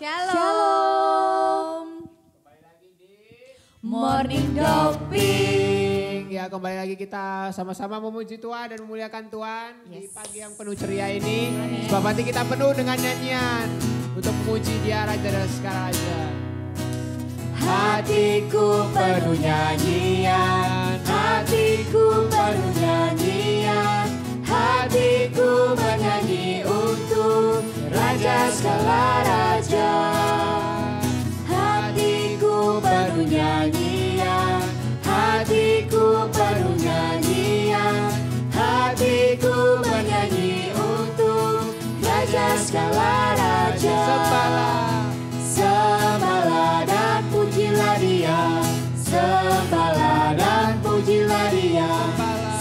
Shalom. Kembali lagi di Morning Doping. Ya, kembali lagi kita sama-sama memuji Tuhan dan memuliakan Tuhan di pagi yang penuh ceria ini. Sebab hati kita penuh dengan nyanyian untuk memuji Dia Raja dan segala Raja. Hatiku penuh nyanyian, hatiku penuh nyanyian, hatiku menyanyi untuk Raja segala Raja. Hatiku penuh nyanyian, hatiku penuh nyanyian, hatiku menyanyi untuk Raja segala Raja. Sembahlah dan pujilah Dia, sembahlah dan pujilah Dia,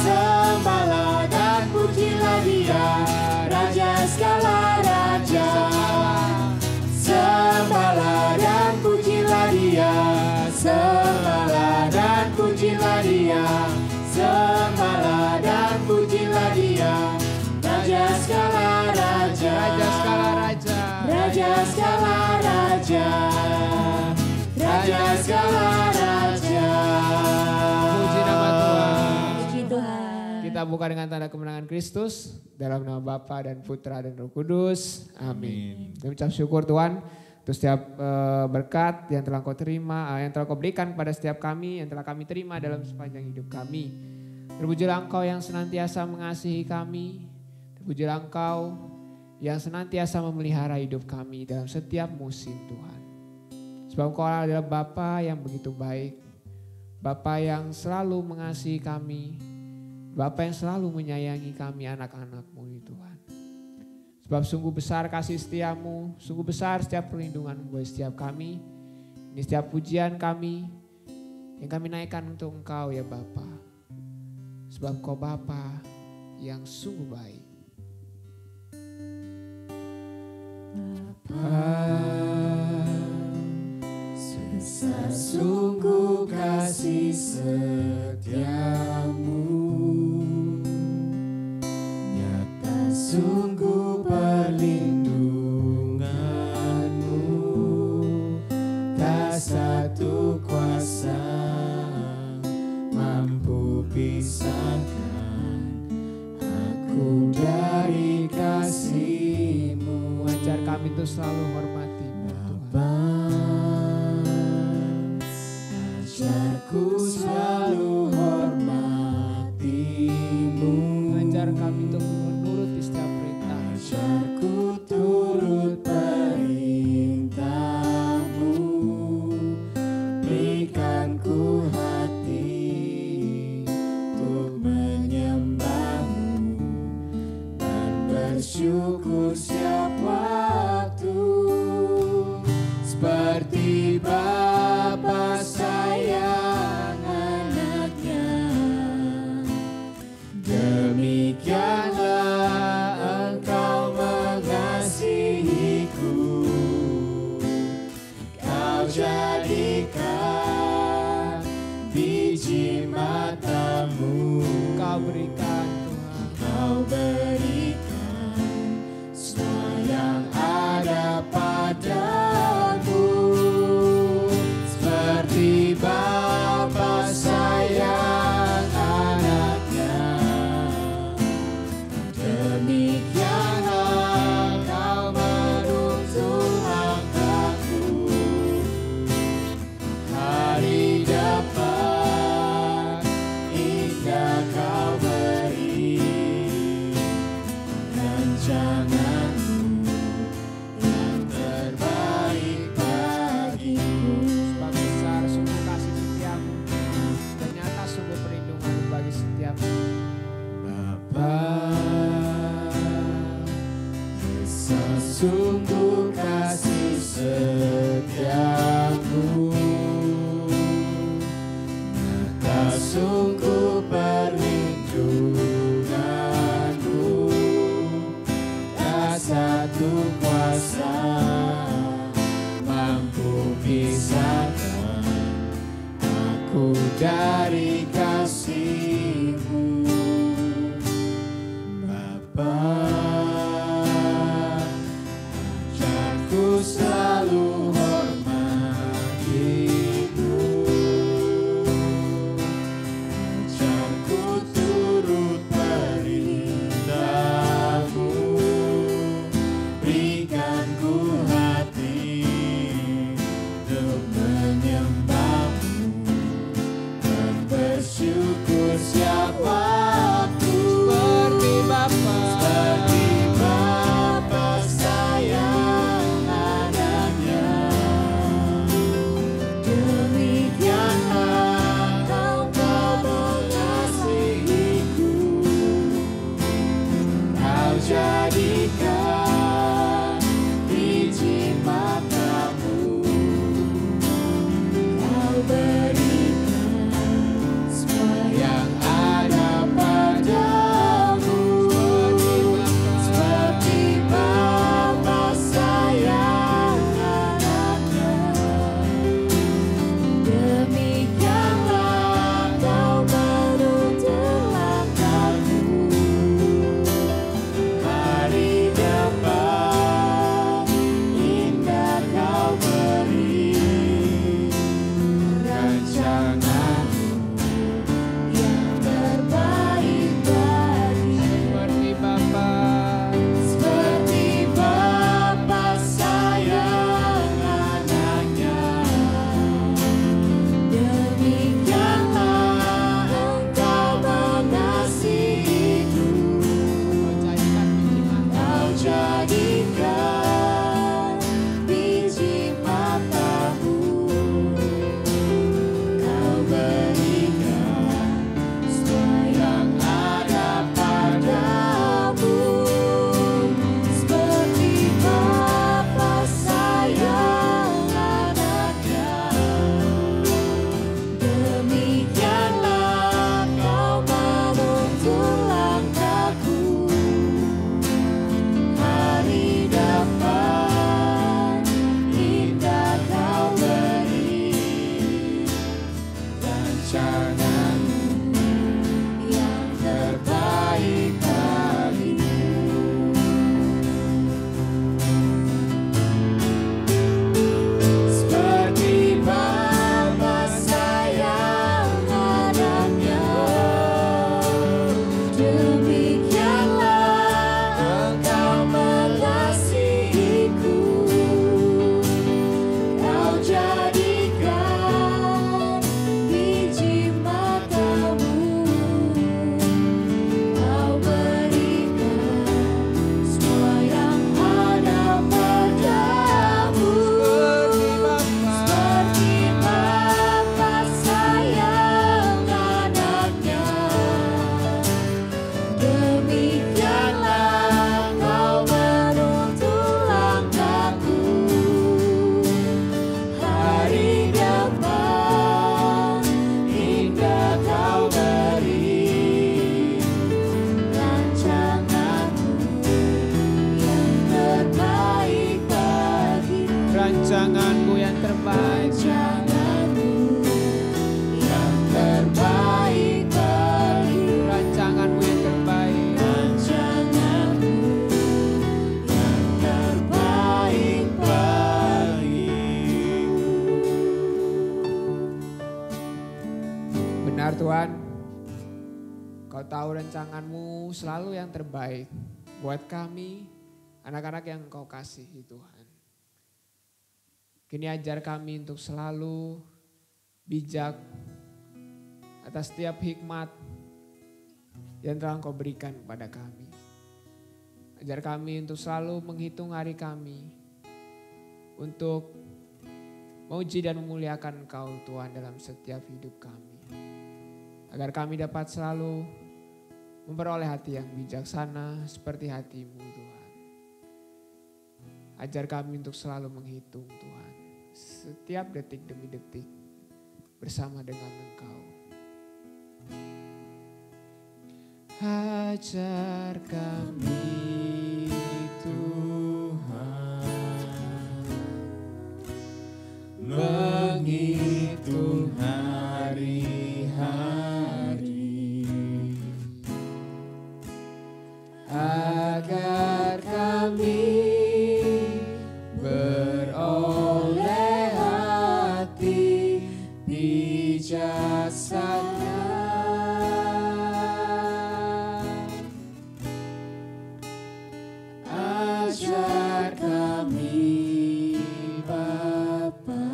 sembahlah dan pujilah Dia, Raja segala Raja. Sembahlah dan pujilah Dia, sembahlah dan pujilah Dia, sembahlah dan pujilah Dia, Raja segala Raja, Raja segala Raja, Raja segala Raja, Raja segala Raja. Puji nama Tuhan. Puji Tuhan. Kita buka dengan tanda kemenangan Kristus dalam nama Bapa dan Putra dan Roh Kudus. Amin. Kami ucap syukur Tuhan untuk setiap berkat yang telah Kau terima, yang telah Kau berikan kepada setiap kami, yang telah kami terima dalam sepanjang hidup kami. Terpujilah Engkau yang senantiasa mengasihi kami. Terpujilah Engkau yang senantiasa memelihara hidup kami dalam setiap musim Tuhan. Sebab Engkau adalah Bapa yang begitu baik, Bapa yang selalu mengasihi kami, Bapa yang selalu menyayangi kami anak-anak-Mu Tuhan. Sebab sungguh besar kasih setiamu, sungguh besar setiap perlindungan-Mu buat setiap kami. Ini setiap pujian kami yang kami naikkan untuk Engkau ya Bapa. Sebab Engkau Bapa yang sungguh baik. Besar sungguh kasih setiamu, nyata sungguh perlindunganmu, tak satu kuasa mampu pisahkan aku dari kasih-Mu. Ajar kami untuk selalu hormati Ajarku selalu hormati-Mu. Ajar kami untuk menurut setiap perintah. Ajarku turut perintah-Mu. Berikanku hati untuk menyembah-Mu dan bersyukur setiap waktu. Seperti Bapa sayang anaknya, demikianlah Engkau mengasihiku. Kau jadikan biji mata-Mu, Kau berikan Tuhan, Kau berikan semua yang ada padamu. Seperti Bapa sayang anaknya, demikianlah Kau menuntun langkahku. Hari depan indah Kau beri, rancangan-Mu yang terbaik bagiku. sebab besar sungguh kasih setiamu, dan nyata sungguh perlindungan bagi setiap Bapa, besar sungguh kasih setiamu, nyata sungguh perlindunganmu, tak satu kuasa mampu pisahkan aku dari kasih-Mu. Bapa, ajarku selalu rancangan-Mu yang terbaik bagiku. Seperti Bapa sayang anaknya, demikianlah Engkau mengasihiku. Kau jadikan biji matamu, Kau berikan semua yang ada padamu. Seperti Bapa sayang anaknya, demikianlah Kau menuntun langkahku. Hari depan indah Kau beri, rancangan-Mu yang terbaik bagiku. Rancangan-Mu yang terbaik. Rancangan-Mu yang terbaik bagiku. Rancangan-Mu yang terbaik. Rancangan-Mu yang terbaik bagiku. Benar Tuhan, Kau tahu rancangan-Mu selalu yang terbaik buat kami, anak-anak yang Kau kasihi Tuhan. Kini ajar kami untuk selalu bijak atas setiap hikmat yang telah Kau berikan kepada kami. Ajar kami untuk selalu menghitung hari kami, untuk memuji dan memuliakan Engkau Tuhan dalam setiap hidup kami. Agar kami dapat selalu memperoleh hati yang bijaksana seperti hati-Mu Tuhan. Ajar kami untuk selalu menghitung Tuhan, setiap detik demi detik bersama dengan Engkau. Ajar kami Tuhan menghitung hari-hari, agar kami beroleh hati bijaksana. Ajar kami Bapa,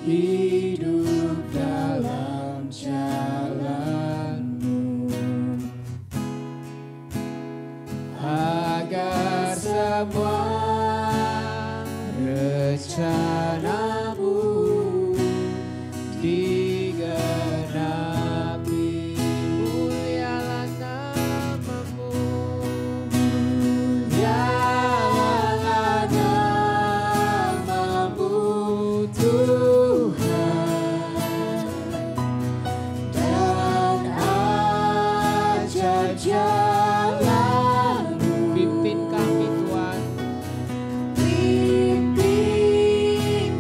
hidup dalam jalan-Mu, agar semua rencana-Mu digenapi. Mulialah nama-Mu, Mulialah nama-Mu Tuhan, dan ajar jalan-Mu. pimpin kami Tuhan, Pimpin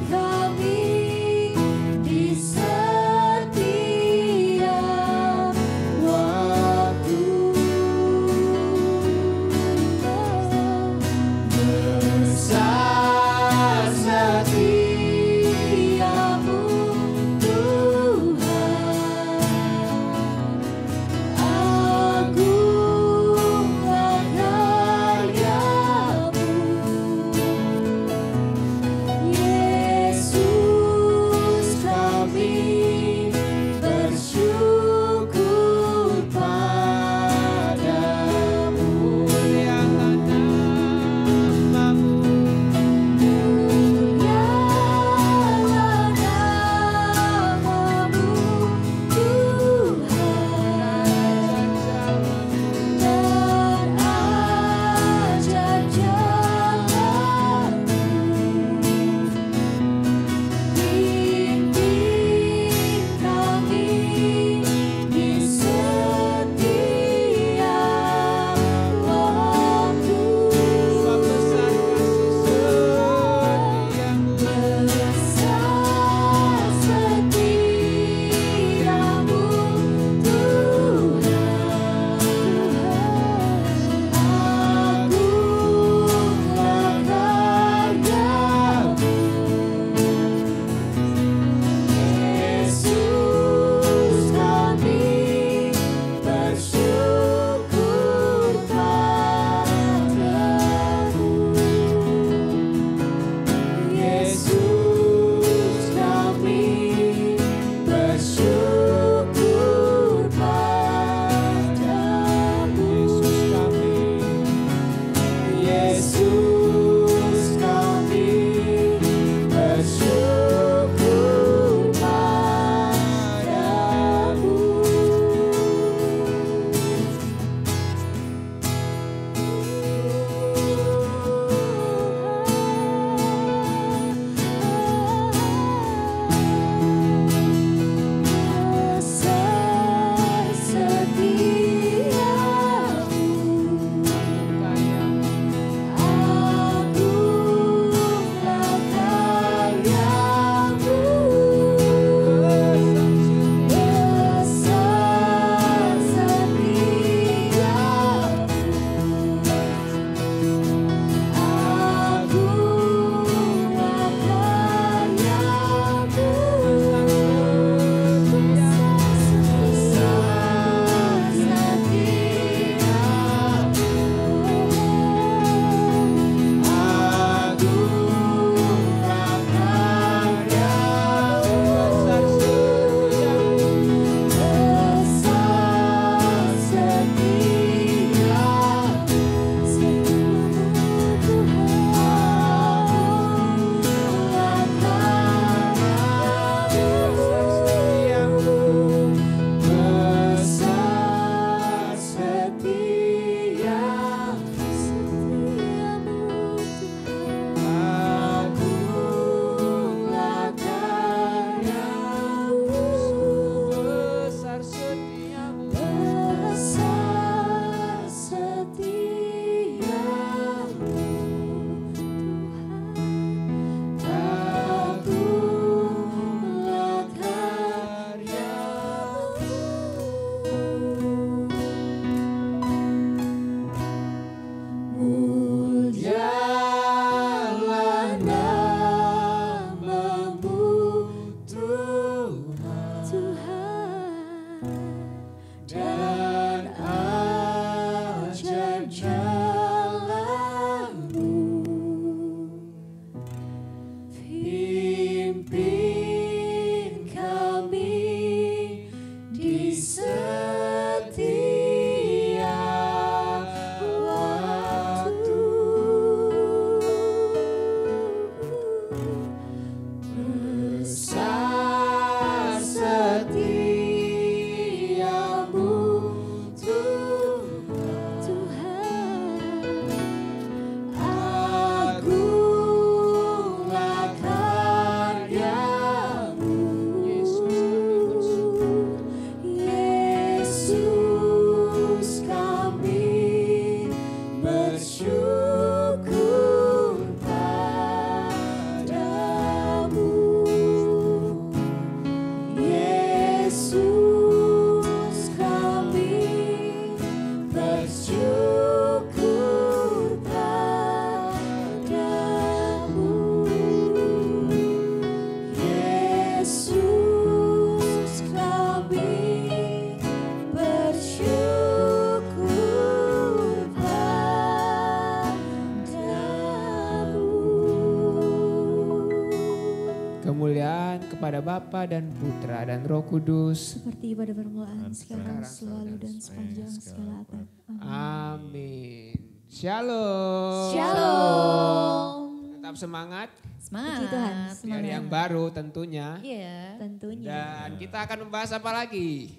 kepada Bapa dan Putra dan Roh Kudus. Seperti pada permulaan, sekarang, selalu dan sepanjang segala abad. Amin. Shalom. Shalom. Tetap semangat. Semangat. Puji Tuhan, Di hari semangat. yang baru tentunya. Iya, tentunya. Dan kita akan membahas apa lagi?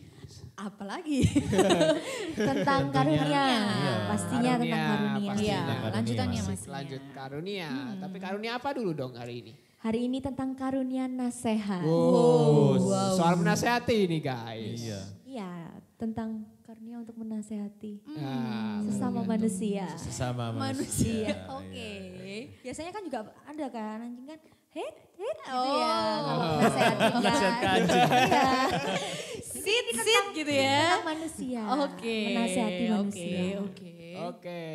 Apalagi tentang karunia. Pastinya Karunia, tentang karunia. pastinya. Iya, Karunia. lanjutannya Masih Mas. Lanjut karunia. Tapi karunia apa dulu dong hari ini? Hari ini tentang karunia nasihat. Soal menasehati ini guys. Iya. Iya, tentang karunia untuk menasehati Nah, sesama manusia. Sesama Manusia. manusia. Oke. Iya. Biasanya kan juga ada kan anjing kan hit gitu ya. Kalau nasehatin kan. Nasehatkan anjing. Iya. Sit gitu ya. Tentang manusia. Oke. Menasehati manusia. Oke,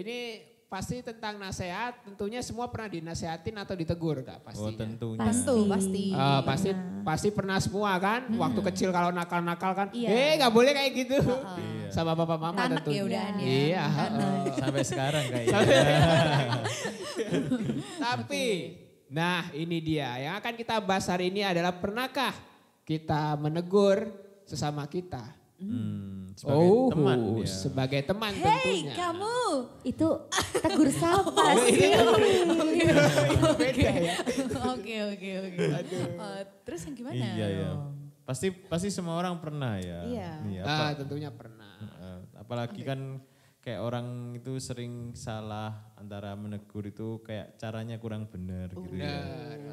ini pasti tentang nasihat. Tentunya semua pernah dinasehatin atau ditegur gak Oh pastinya? tentunya. Pasti. Pasti pernah semua kan. Waktu kecil kalau nakal-nakal kan, Iya. gak boleh kayak gitu. Iya. Sama bapak mama Anak tentunya. ya udahan ya. Iya. Sampai sekarang kayaknya. Tapi, nah ini dia. Yang akan kita bahas hari ini adalah pernahkah kita menegur sesama kita? Sebagai teman ya. Sebagai teman Hei tentunya. kamu. Itu tegur sapa sih. Beda ya. Oke. Terus yang gimana? Iya ya. Pasti semua orang pernah ya. Iya. Nah, tentunya pernah. Apalagi kan kayak orang itu sering salah antara menegur itu kayak caranya kurang benar gitu ya.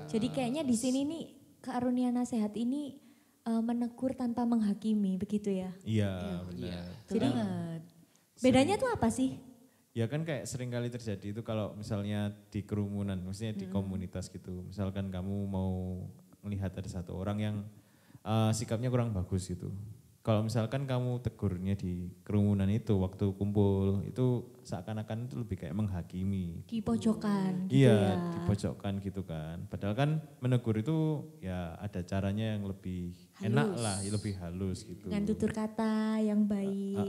Jadi kayaknya di sini nih karunia nasihat ini menegur tanpa menghakimi begitu ya. Iya benar. Jadi bedanya tuh apa sih? Ya kan kayak sering kali terjadi itu kalau misalnya di kerumunan, maksudnya di komunitas gitu. Misalkan kamu mau melihat ada satu orang yang sikapnya kurang bagus gitu. Kalau misalkan kamu tegurnya di kerumunan itu waktu kumpul itu seakan-akan itu lebih kayak menghakimi. Di pojokan gitu Iya, ya. dipojokkan gitu kan. Padahal kan menegur itu ya ada caranya yang lebih enak lah, lebih halus gitu. Dengan tutur kata yang baik.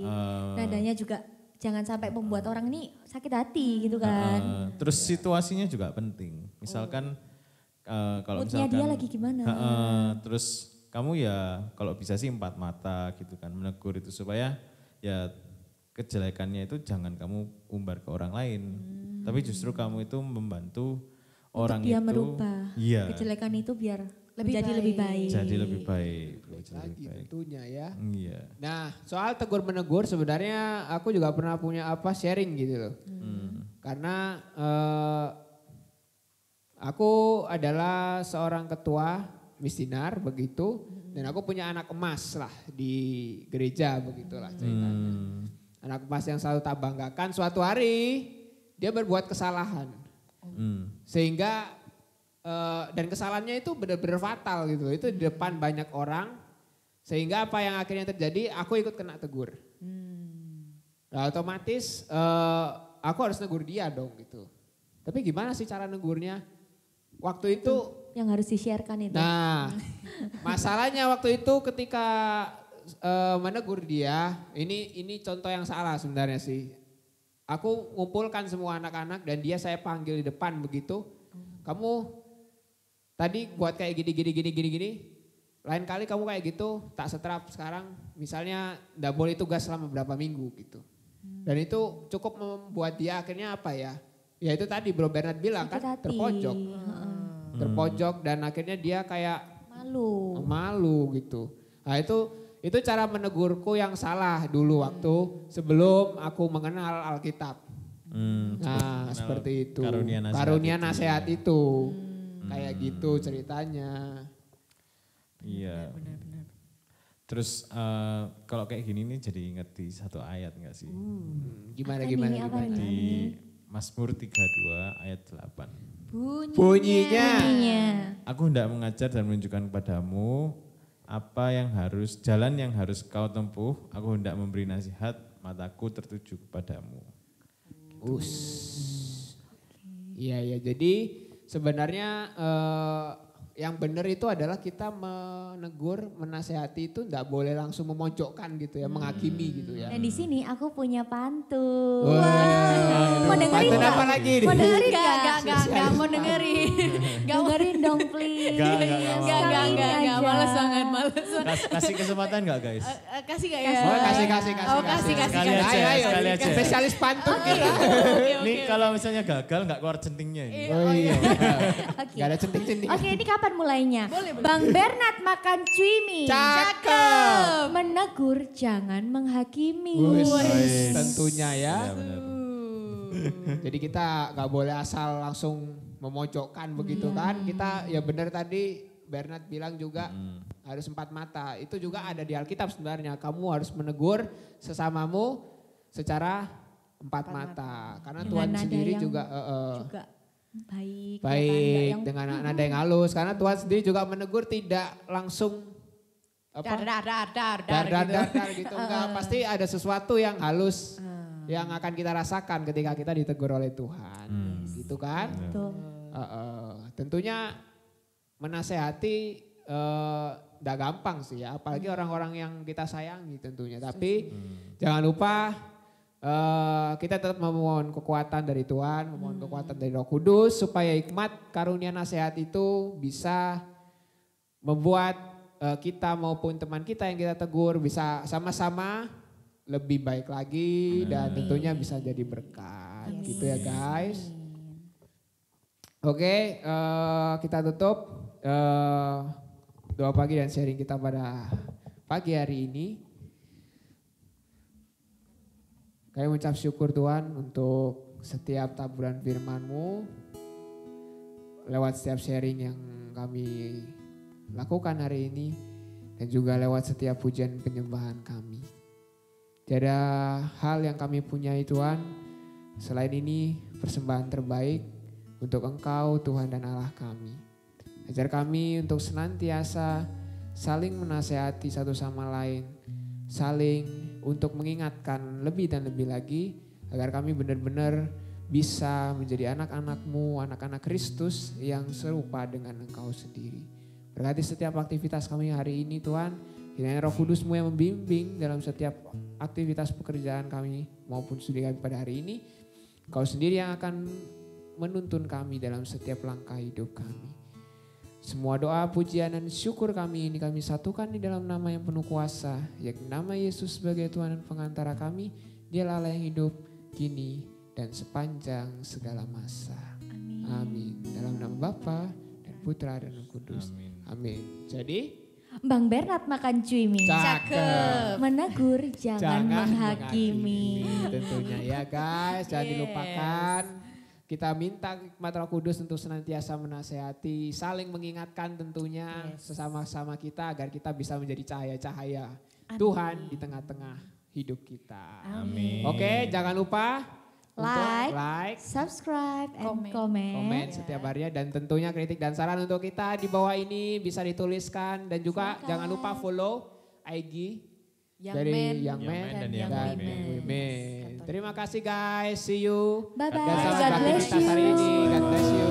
Nadanya juga jangan sampai membuat orang ini sakit hati gitu kan. Terus situasinya juga penting. Misalkan kalau Moodnya misalkan dia lagi gimana? Terus kamu ya kalau bisa sih empat mata gitu kan menegur itu supaya ya kejelekannya itu jangan kamu umbar ke orang lain. Tapi justru kamu itu membantu orang Untuk dia itu merubah iya, kejelekan itu biar Lebih menjadi baik. lebih baik. jadi lebih baik. Jadi Lagi lebih baik. tentunya ya. Iya. Nah, soal tegur menegur sebenarnya aku juga pernah punya sharing gitu loh. Karena aku adalah seorang ketua missinar begitu dan aku punya anak emas lah di gereja begitulah ceritanya. Anak emas yang selalu tak banggakan suatu hari dia berbuat kesalahan. Sehingga dan kesalahannya itu benar-benar fatal gitu. Itu di depan banyak orang. Sehingga apa yang akhirnya terjadi, aku ikut kena tegur. Nah, otomatis aku harus negur dia dong gitu. Tapi gimana sih cara negurnya? Waktu itu, Yang harus di-sharekan itu. nah masalahnya waktu itu ketika menegur dia, ini contoh yang salah sebenarnya sih. Aku ngumpulkan semua anak-anak dan dia saya panggil di depan begitu. Kamu tadi buat kayak gini. Lain kali kamu kayak gitu tak seterap sekarang misalnya nggak boleh tugas selama berapa minggu gitu. Dan itu cukup membuat dia akhirnya apa ya? Ya itu tadi Bro Bernard bilang Sakit kan hati. terpojok. Terpojok dan akhirnya dia kayak malu gitu. Nah itu cara menegurku yang salah dulu waktu sebelum aku mengenal Alkitab. Nah seperti itu. Karunia nasihat itu. Kayak gitu ceritanya. Iya. Benar. Terus kalau kayak gini nih jadi inget di satu ayat enggak sih? Gimana? Di Mazmur 32 ayat 8. Bunyinya. Aku hendak mengajar dan menunjukkan kepadamu jalan yang harus kau tempuh. Aku hendak memberi nasihat, mataku tertuju kepadamu. Iya, jadi sebenarnya yang benar itu adalah kita menegur, menasehati itu enggak boleh langsung memojokkan gitu ya, menghakimi gitu ya. Dan di sini aku punya pantun. Wah. Mau dengerin Pantun nggak? apa lagi nih? Mau dengerin Enggak nggak? mau dengerin. Dengerin dong please. Enggak. Enggak, males banget. Kasih kesempatan nggak guys? Kasih gak ya? Oh, kasih. Oh, kasih. Sekali aja, Ayo, ayo, sekali ini aja. kan spesialis pantun kita. Nih kalau misalnya gagal nggak keluar centingnya ini. Oh iya. Oke. Gak ada centing-centing. Oke, ini kapan mulainya? Bang Bernard makan cuimi. Cakep. Menegur jangan menghakimi. Wis, tentunya ya. Iya, benar. Jadi kita nggak boleh asal langsung memojokkan begitu kan. Kita ya benar tadi Bernard bilang juga harus 4 mata. Itu juga ada di Alkitab sebenarnya. Kamu harus menegur sesamamu secara 4 mata. Karena Tuhan Dengan nada sendiri yang juga juga baik. baik yang dengan nada yang halus. Karena Tuhan sendiri juga menegur tidak langsung Dar dar gitu. Enggak, pasti ada sesuatu yang halus yang akan kita rasakan ketika kita ditegur oleh Tuhan. Gitu kan? Betul. Tentunya menasehati enggak gampang sih ya, apalagi orang-orang yang kita sayangi tentunya. Tapi jangan lupa kita tetap memohon kekuatan dari Tuhan, memohon kekuatan dari Roh Kudus supaya hikmat karunia nasihat itu bisa membuat kita maupun teman kita yang kita tegur bisa sama-sama lebih baik lagi dan tentunya bisa jadi berkat gitu ya guys. Oke, kita tutup doa pagi dan sharing kita pada pagi hari ini. Kami mengucap syukur Tuhan untuk setiap taburan firman-Mu lewat setiap sharing yang kami lakukan hari ini dan juga lewat setiap pujian penyembahan kami. Tiada hal yang kami punyai Tuhan selain ini persembahan terbaik untuk Engkau Tuhan dan Allah kami. Ajar kami untuk senantiasa saling menasehati satu sama lain, saling untuk mengingatkan lebih dan lebih lagi agar kami benar-benar bisa menjadi anak-anak-Mu, anak-anak Kristus yang serupa dengan Engkau sendiri. Berkati setiap aktivitas kami hari ini Tuhan, kiranya Roh Kudus-Mu yang membimbing dalam setiap aktivitas pekerjaan kami maupun studi kami pada hari ini. Engkau sendiri yang akan menuntun kami dalam setiap langkah hidup kami. Semua doa, pujian dan syukur kami ini kami satukan di dalam nama yang penuh kuasa, yakni nama Yesus sebagai Tuhan dan pengantara kami. Dialah Allah yang hidup kini dan sepanjang segala masa. Amin. Dalam nama Bapa dan Putra dan Roh Kudus. Amin. Jadi Bang Bernard makan cuimi. cakep. Menegur jangan menghakimi. Tentunya ya guys, jangan dilupakan. Kita minta hikmat Roh Kudus untuk senantiasa menasehati, saling mengingatkan tentunya sesama-sama kita agar kita bisa menjadi cahaya-cahaya Tuhan di tengah-tengah hidup kita. Amin. Oke, jangan lupa untuk Like, subscribe, and komen setiap harinya dan tentunya kritik dan saran untuk kita di bawah ini bisa dituliskan dan juga jangan lupa follow IG dari Young Man dan dan Young Women. Terima kasih guys, see you. Bye-bye. Dan God selamat bless beraktivitas hari you. ini. God bless you.